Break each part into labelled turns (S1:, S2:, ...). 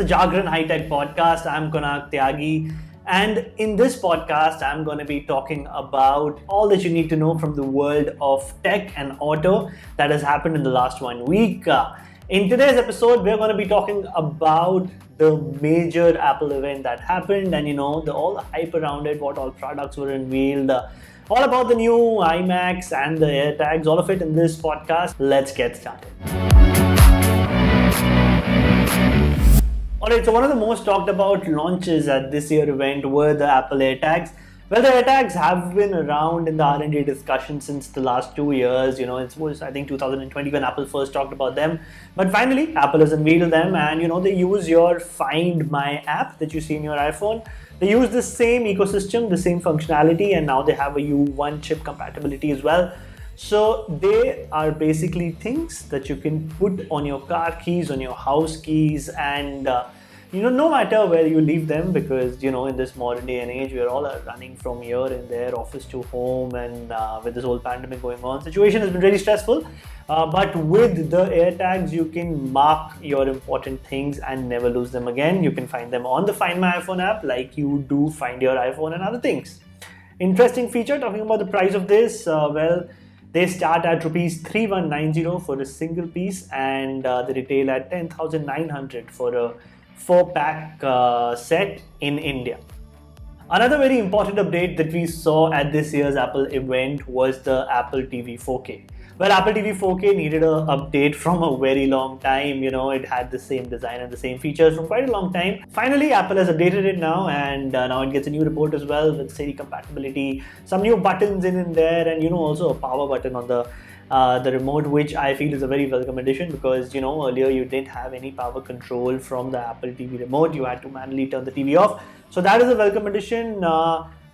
S1: the Jagran Hi Tech Podcast. I'm Konark Tyagi. And in this podcast, I'm going to be talking about all that you need to know from the world of tech and auto that has happened in the last 1 week. In today's episode, we're going to be talking about the major Apple event that happened and all the hype around it, what all products were unveiled, all about the new iMacs and the Airtags, all of it in this podcast. Let's get started. Alright, so one of the most talked about launches at this year event were the Apple Airtags. Well, the Airtags have been around in the R&D discussion since the last 2 years. It was, I think, 2020 when Apple first talked about them. But finally, Apple has unveiled them and, they use your Find My app that you see in your iPhone. They use the same ecosystem, the same functionality, and now they have a U1 chip compatibility as well. So they are basically things that you can put on your car keys, on your house keys, and no matter where you leave them, because in this modern day and age, we are all running from here and there, office to home, and with this whole pandemic going on, situation has been really stressful. But with the AirTags, you can mark your important things and never lose them again. You can find them on the Find My iPhone app, like you do find your iPhone and other things. Interesting feature. Talking about the price of this, they start at rupees 3190 for a single piece, and they retail at 10,900 for a 4-pack set in India. Another very important update that we saw at this year's Apple event was the Apple TV 4K. Well, Apple TV 4K needed an update from a very long time. It had the same design and the same features from quite a long time. Finally, Apple has updated it now, and now it gets a new report as well with Siri compatibility, some new buttons in there, and also a power button on the remote, which I feel is a very welcome addition because earlier you didn't have any power control from the Apple TV remote. You had to manually turn the TV off. So that is a welcome addition.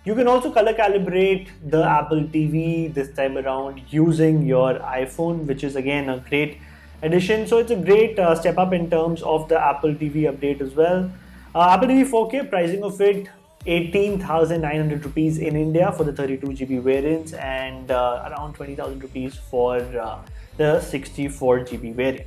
S1: You can also color calibrate the Apple TV this time around using your iPhone, which is again a great addition. So it's a great step up in terms of the Apple TV update as well. Apple TV 4K, pricing of it 18,900 rupees in India for the 32GB variants and around 20,000 rupees for the 64GB variant.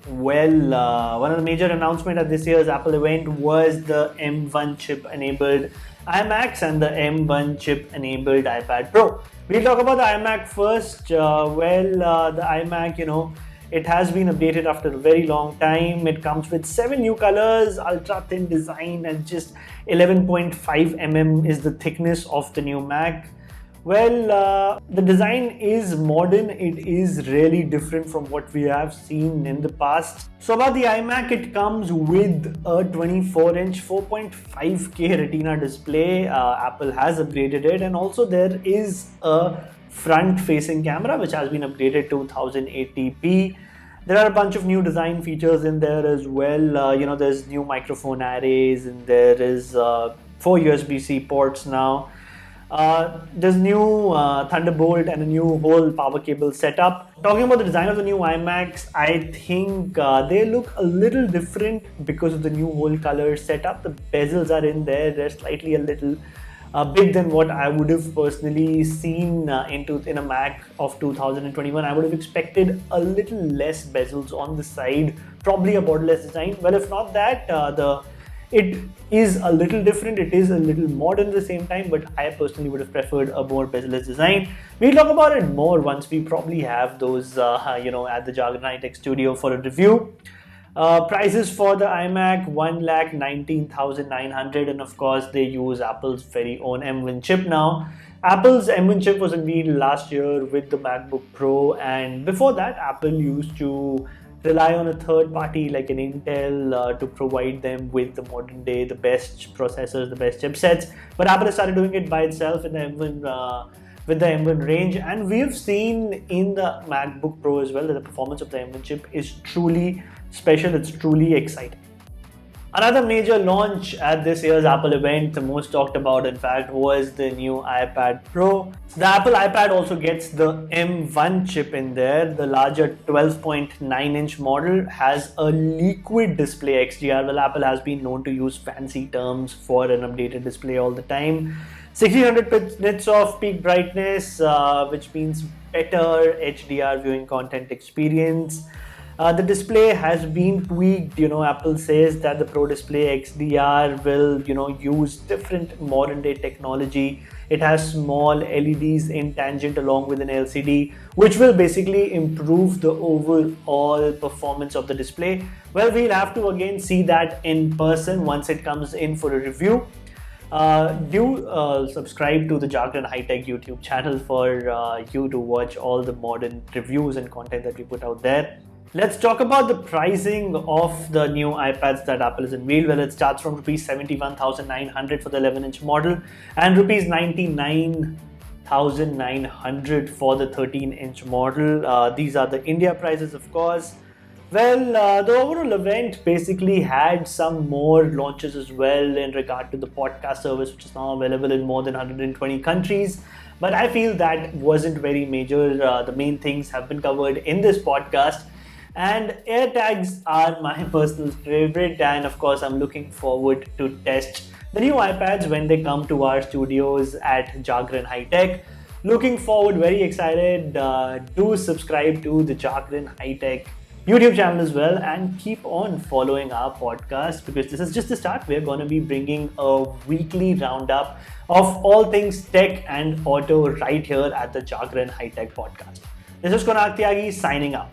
S1: Well, one of the major announcements at this year's Apple event was the M1 chip enabled iMacs and the M1 chip enabled iPad Pro. We'll talk about the iMac first. The iMac, it has been updated after a very long time. It comes with 7 new colors, ultra thin design, and just 11.5 mm is the thickness of the new Mac. Well, the design is modern. It is really different from what we have seen in the past. So about the iMac, it comes with a 24-inch 4.5K Retina display. Apple has upgraded it, and also there is a front-facing camera which has been upgraded to 1080p. There are a bunch of new design features in there as well. There's new microphone arrays, and there is 4 USB-C ports now. There's new Thunderbolt and a new whole power cable setup. Talking about the design of the new iMacs, I think they look a little different because of the new whole color setup. The bezels are in there. They're slightly a little big than what I would have personally seen in a Mac of 2021. I would have expected a little less bezels on the side, probably a borderless design. Well, if not that, it is a little different. It is a little modern at the same time, but I personally would have preferred a more bezel-less design. We'll talk about it more once we probably have those, at the Jagran Hi Tech studio for a review. Prices for the iMac, 1,19,900, and of course they use Apple's very own M1 chip now. Apple's M1 chip was unveiled last year with the MacBook Pro, and before that Apple used to rely on a third party like an Intel to provide them with the modern day, the best processors, the best chipsets. But Apple has started doing it by itself in the M1 with the M1 range, and we have seen in the MacBook Pro as well that the performance of the M1 chip is truly special. It's truly exciting. Another major launch at this year's Apple event, the most talked about in fact, was the new iPad Pro. The Apple iPad also gets the M1 chip in there. The larger 12.9-inch model has a liquid display XDR. Well, Apple has been known to use fancy terms for an updated display all the time. 1600 nits of peak brightness, which means better HDR viewing content experience. The display has been tweaked. Apple says that the Pro Display XDR will, use different modern day technology. It has small LEDs in tangent along with an LCD, which will basically improve the overall performance of the display. Well, we'll have to again see that in person once it comes in for a review. Do subscribe to the Jagran Hi Tech YouTube channel for you to watch all the modern reviews and content that we put out there. Let's talk about the pricing of the new iPads that Apple has unveiled. Well, it starts from rupees 71,900 for the 11-inch model and rupees 99,900 for the 13-inch model. These are the India prices, of course. Well, the overall event basically had some more launches as well in regard to the podcast service, which is now available in more than 120 countries. But I feel that wasn't very major. The main things have been covered in this podcast. And Airtags are my personal favorite, and of course I'm looking forward to test the new iPads when they come to our studios at Jagran Hi Tech. Looking forward, very excited. Do subscribe to the Jagran Hi Tech YouTube channel as well, and keep on following our podcast, because this is just the start. We're going to be bringing a weekly roundup of all things tech and auto right here at the Jagran Hi Tech Podcast. This is Konark Tyagi signing out.